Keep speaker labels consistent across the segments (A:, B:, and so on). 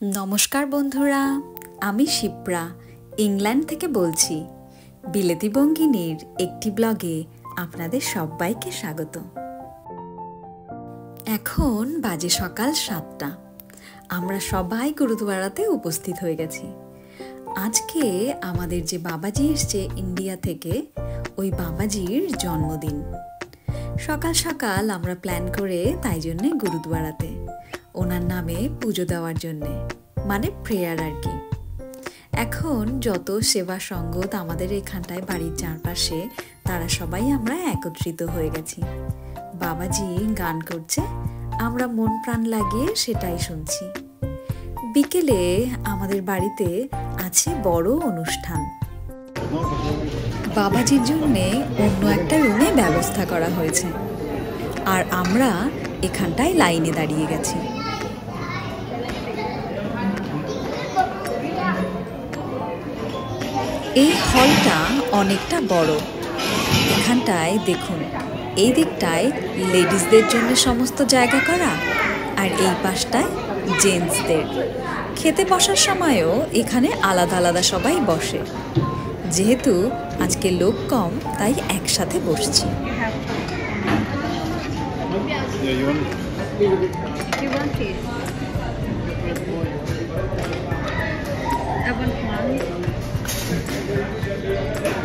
A: नमस्कार बंधुरा आमी शिप्रा इंग्लैंड থেকে বলছি বিলেতি বঙ্গিনীর একটি ব্লগে আপনাদের সবাইকে স্বাগত। এখন বাজে সকাল 7টা। আমরা সবাই গুরুদ্বারাতে উপস্থিত হয়ে গেছি। আজকে আমাদের যে বাবাজি এসেছে ইন্ডিয়া থেকে, ওই বাবাজির জন্মদিন। সকাল সকাল আমরা প্ল্যান করে তাই জন্যে গুরুদ্বারাতে ওনার নামে পুজো দেওয়ার জন্যে, মানে প্রেয়ার আর কি। এখন যত সেবা সঙ্গত আমাদের এখানটায় বাড়ির চারপাশে, তারা সবাই আমরা একত্রিত হয়ে গেছি। বাবাজি গান করছে, আমরা মন প্রাণ লাগিয়ে সেটাই শুনছি। বিকেলে আমাদের বাড়িতে আছে বড় অনুষ্ঠান। বাবাজির জন্যে অন্য একটা রুমে ব্যবস্থা করা হয়েছে, আর আমরা এখানটায় লাইনে দাঁড়িয়ে গেছি। এই হলটা অনেকটা বড়। এখানটায় দেখুন, এই দিকটায় লেডিসদের জন্য সমস্ত জায়গা করা, আর এই পাশটায় জেন্টসদের। খেতে বসার সময়ও এখানে আলাদা আলাদা সবাই বসে। যেহেতু আজকে লোক কম, তাই একসাথে বসছি।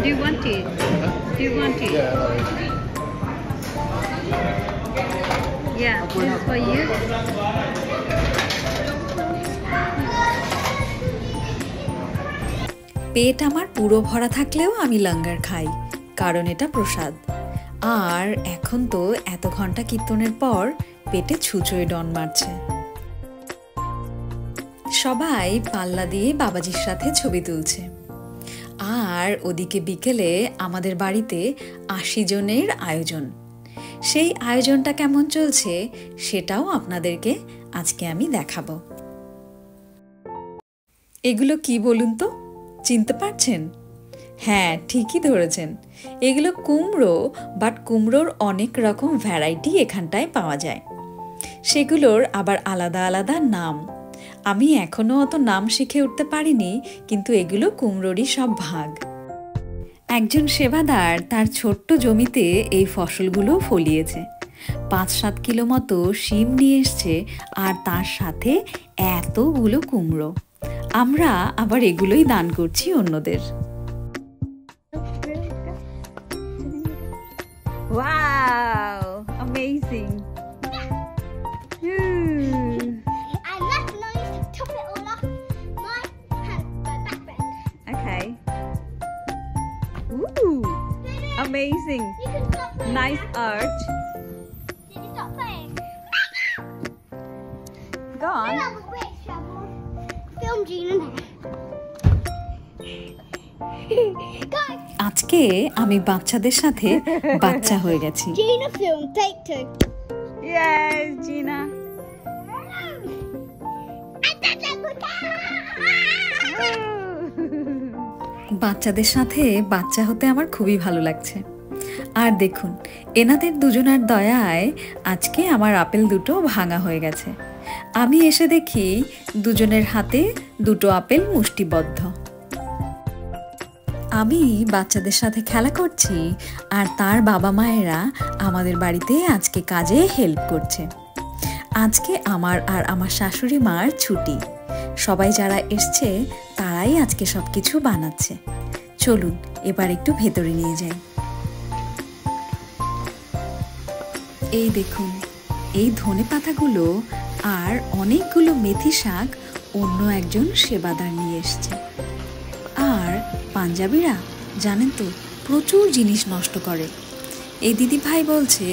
B: Do you want it? Do you want it? Yeah, this is for you.
A: পেট আমার পুরো ভরা থাকলেও আমি লঙ্গার খাই, কারণ এটা প্রসাদ। আর এখন তো এত ঘন্টা কীর্তনের পর পেটে ছুঁচোয় ডন মারছে। সবাই পাল্লা দিয়ে বাবাজির সাথে ছবি তুলছে। আর ওদিকে বিকেলে আমাদের বাড়িতে 80 জনের আয়োজন। সেই আয়োজনটা কেমন চলছে সেটাও আপনাদেরকে আজকে আমি দেখাবো। এগুলো কি বলুন তো, চিনতে পারছেন? হ্যাঁ, ঠিকই ধরেছেন, এগুলো কুমড়ো। বাট কুমড়োর অনেক রকম ভ্যারাইটি এখানটায় পাওয়া যায়। সেগুলোর আবার আলাদা আলাদা নাম। আমি এখনো অত নাম শিখে উঠতে পারিনি, কিন্তু এগুলো কুমড়োরই সব ভাগ। একজন সেবাদার তার ছোট্ট জমিতে এই ফসলগুলো ফলিয়েছে। 5-7 কিলো মতো শিম নিয়ে এসছে, আর তার সাথে এতগুলো কুমড়ো। আমরা আবার এগুলোই দান করছি অন্যদের।
B: Wow, amazing. Okay. Ooh, amazing. Nice art.
C: Stop playing.
B: Go on.
C: Film Gina now.
A: আজকে আমি বাচ্চাদের সাথে বাচ্চা হয়ে গেছি।
C: Gina film, take 2.
B: Yes, Gina.
A: বাচ্চাদের সাথে বাচ্চা হতে আমার খুবই ভালো লাগছে। আর দেখুন, এনাদের দুজনার দয়ায় আজকে আমার আপেল দুটো ভাঙা হয়ে গেছে। আমি এসে দেখি দুজনের হাতে দুটো আপেল মুষ্টিবদ্ধ। আমি বাচ্চাদের সাথে খেলা করছি, আর তার বাবা মায়েরা আমাদের বাড়িতে আজকে কাজে হেল্প করছে। আজকে আমার আর আমার শাশুড়ি মার ছুটি। সবাই যারা এসছে তারাই আজকে সব কিছু বানাচ্ছে। চলুন এবার একটু ভেতরে নিয়ে যাই। এই দেখুন, এই ধনেপাতাগুলো আর অনেকগুলো মেথি শাক অন্য একজন সেবাদার নিয়ে এসছে। আর পাঞ্জাবিরা জানেন তো, প্রচুর জিনিস নষ্ট করে। এই দিদি ভাই বলছে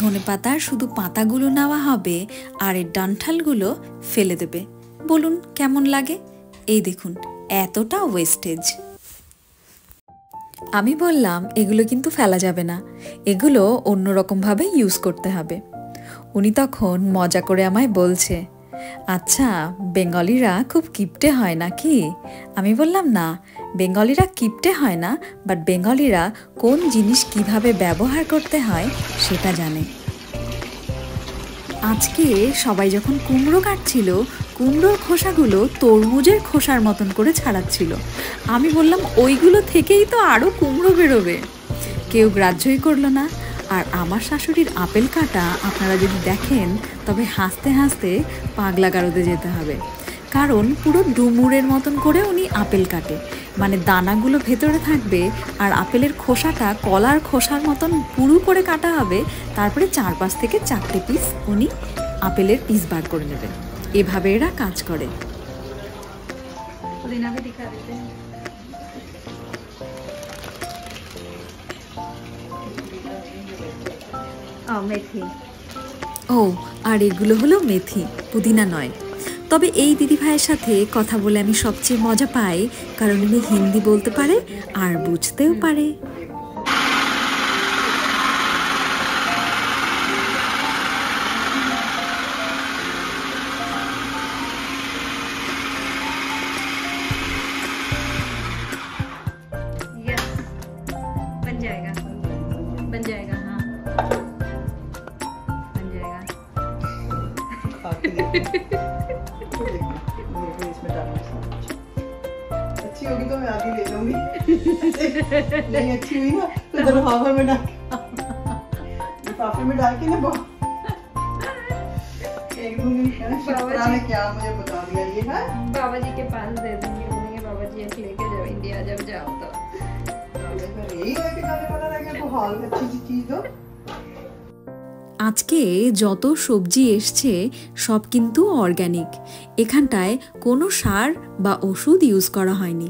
A: ধনেপাতার শুধু পাতাগুলো নেওয়া হবে, আর এর ডান্ঠালগুলো ফেলে দেবে। বলুন কেমন লাগে? এই দেখুন, এতটা ওয়েস্টেজ। আমি বললাম এগুলো কিন্তু ফেলা যাবে না, এগুলো অন্যরকমভাবে ইউজ করতে হবে। উনি তখন মজা করে আমায় বলছে, আচ্ছা বেঙ্গলিরা খুব কিপটে হয় নাকি? আমি বললাম না, বেঙ্গলিরা কিপটে হয় না, বাট বেঙ্গলিরা কোন জিনিস কিভাবে ব্যবহার করতে হয় সেটা জানে। আজকে সবাই যখন কুমড়ো কাটছিল, কুমড়োর খোসাগুলো তরমুজের খোসার মতন করে ছাড়াচ্ছিল। আমি বললাম ওইগুলো থেকেই তো আরও কুমড়ো বেরোবে। কেউ গ্রাহ্যই করলো না। আর আমার শাশুড়ির আপেল কাটা আপনারা যদি দেখেন তবে হাসতে হাসতে পাগলা গারদে যেতে হবে, কারণ পুরো ডুমুরের মতন করে উনি আপেল কাটে, মানে দানাগুলো ভেতরে থাকবে আর আপেলের খোসাটা কলার খোসার মতন পুরু করে কাটা হবে। তারপরে 4-5 থেকে 4টে পিস উনি আপেলের পিস বার করে নেবেন। এভাবে এরা কাজ করে।
B: মেথি।
A: ও, আর এগুলো হলো মেথি, পুদিনা নয়। তবে এই দিদিভাইয়ের সাথে কথা বলে আমি সবচেয়ে মজা পাই, কারণ উনি হিন্দি বলতে পারে আর বুঝতেও পারে।
B: बन जाएगा, बन जाएगा, हाँ बन जाएगा।
D: अच्छी होगी तो मैं आगे ले जाऊंगी। नहीं अच्छी हुई ना तो लिफाफे में डाल के ना एक दो दिन ने क्या मुझे बता दिया ये है।
B: बाबा जी के पास दे दूंगी, बोलेंगे बाबा जी एक लेके जाओ इंडिया जब जाओ तो।
D: यही लेके जाने वाला रहेगा तो हाल अच्छी सी चीज दो।
A: আজকে যত সবজি এসছে সব কিন্তু অর্গ্যানিক। এখানটায় কোনো সার বা ওষুধ ইউজ করা হয়নি।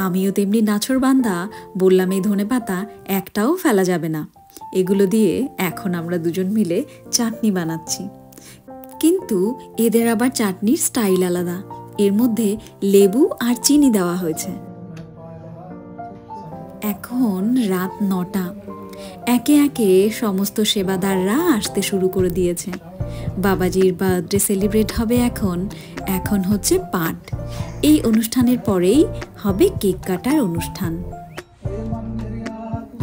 A: আমিও তেমনি নাছোড়বান্দা, বললাম এই ধনেপাতা একটাও ফেলা যাবে না। এগুলো দিয়ে এখন আমরা দুজন মিলে চাটনি বানাচ্ছি। কিন্তু এদের আবার চাটনির স্টাইল আলাদা। এর মধ্যে লেবু আর চিনি দেওয়া হয়েছে। এখন রাত 9টা। একে একে সমস্ত সেবাদাররা আসতে শুরু করে দিয়েছে। বাবাজির বার্থডে সেলিব্রেট হবে এখন হচ্ছে পাঠ। এই অনুষ্ঠানের পরেই হবে কেক কাটার অনুষ্ঠান।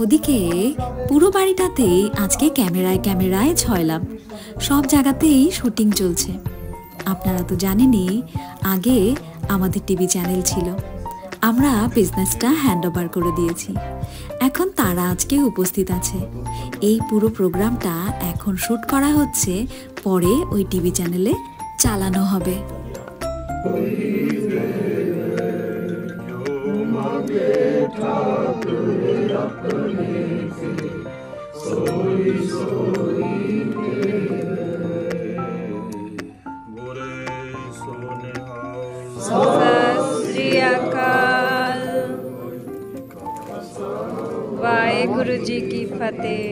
A: ওদিকে পুরো বাড়িটাতেই আজকে ক্যামেরায় ছয়লাম। সব জায়গাতেই শুটিং চলছে। আপনারা তো জানেনই, আগে আমাদের টিভি চ্যানেল ছিল, আমরা বিজনেসটা হ্যান্ডওভার করে দিয়েছি। এখন তারা আজকে উপস্থিত আছে। এই পুরো প্রোগ্রামটা এখন শুট করা হচ্ছে, পরে ওই টিভি চ্যানেলে চালানো হবে।
B: वाहेगुरु जी की फतेह।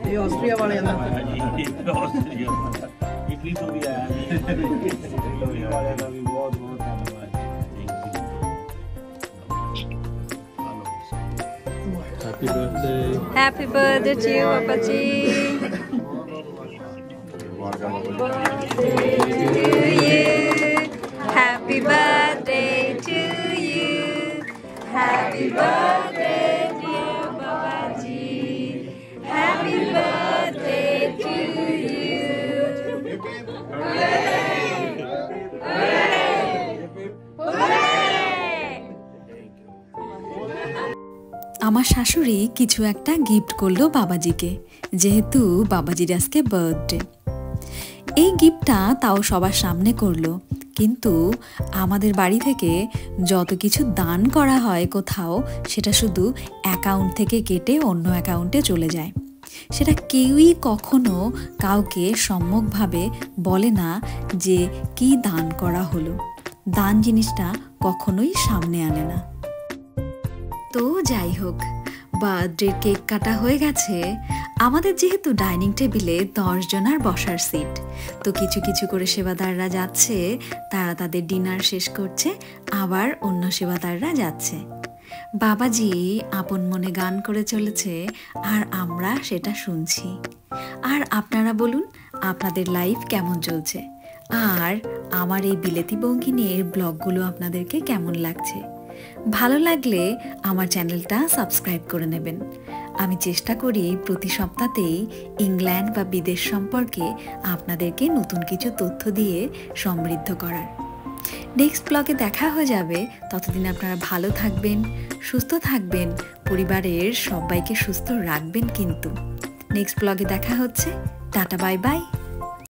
D: ये ऑस्ट्रिया वाले हैं ना।
E: इटली तो भी आया है। इटली वाले का भी बहुत बहुत धन्यवाद। Happy birthday.
B: Happy birthday to you पापा जी। Happy birthday to you. Happy birthday dear बाबा जी। Happy birthday to you.
A: আমার শাশুড়ি কিছু একটা গিফট করলো বাবাজিকে, যেহেতু বাবাজির আজকে বার্থডে। এই গিফটটা তাও সবার সামনে করলো, কিন্তু আমাদের বাড়ি থেকে যত কিছু দান করা হয় কোথাও, সেটা শুধু অ্যাকাউন্ট থেকে কেটে অন্য অ্যাকাউন্টে চলে যায়। সেটা কেউই কখনো কাউকে সম্যকভাবে বলে না যে কি দান করা হলো। দান জিনিসটা কখনোই সামনে আনে না। তো যাই হোক, বার্থডে কেক কাটা হয়ে গেছে। আমাদের যেহেতু ডাইনিং টেবিলে 10 জনার বসার সিট, তো কিছু কিছু করে সেবাদাররা যাচ্ছে, তারা তাদের ডিনার শেষ করছে, আবার অন্য সেবাদাররা যাচ্ছে। বাবাজি আপন মনে গান করে চলেছে আর আমরা সেটা শুনছি। আর আপনারা বলুন আপনাদের লাইফ কেমন চলছে, আর আমার এই বিলেতি বঙ্গিনীর ব্লগগুলো আপনাদেরকে কেমন লাগছে। ভালো লাগলে আমার চ্যানেলটা সাবস্ক্রাইব করে নেবেন। আমি চেষ্টা করি প্রতি সপ্তাহতেই ইংল্যান্ড বা বিদেশ সম্পর্কে আপনাদেরকে নতুন কিছু তথ্য দিয়ে সমৃদ্ধ করার। নেক্সট ব্লগে দেখা হয়ে যাবে। ততদিন আপনারা ভালো থাকবেন, সুস্থ থাকবেন, পরিবারের সবাইকে সুস্থ রাখবেন কিন্তু। নেক্সট ব্লগে দেখা হচ্ছে। Tata, bye bye.